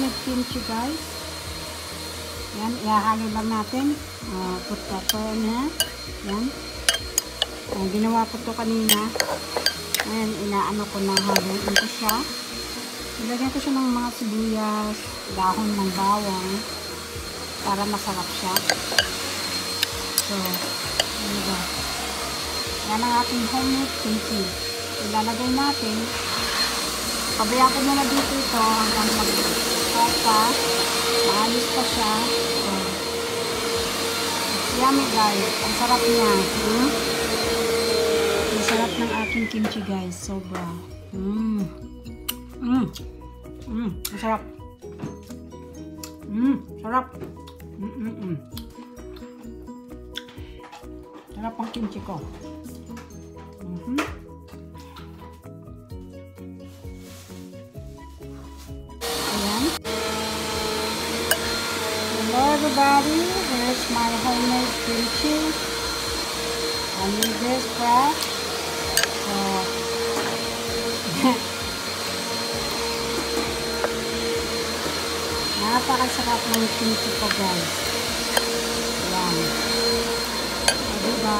homemade kimchi, guys. Yan, ihahalo lang natin. Put pepper na. Yan. Ginawa ko to kanina. Ayan, inaano ko na halong ito siya. Ilagyan ko siya ng mga sibuyas, dahon ng bawang para masarap siya. So, ano ba? Yan ang ating homemade kimchi. Ilalagay natin. Pabayaan ko muna dito ito hanggang mag-soka. Maalis pa siya. So, it's yummy, guys. Ang sarap niya. Ang sarap ng aking kimchi, guys. Sobra. Masarap. Sarap. Sarap ang kimchi ko. Ayan. Hello everybody. Here's my homemade kimchi. I need this fresh. So, napakasarap ng kimchi ko, guys. Ayan. Diba?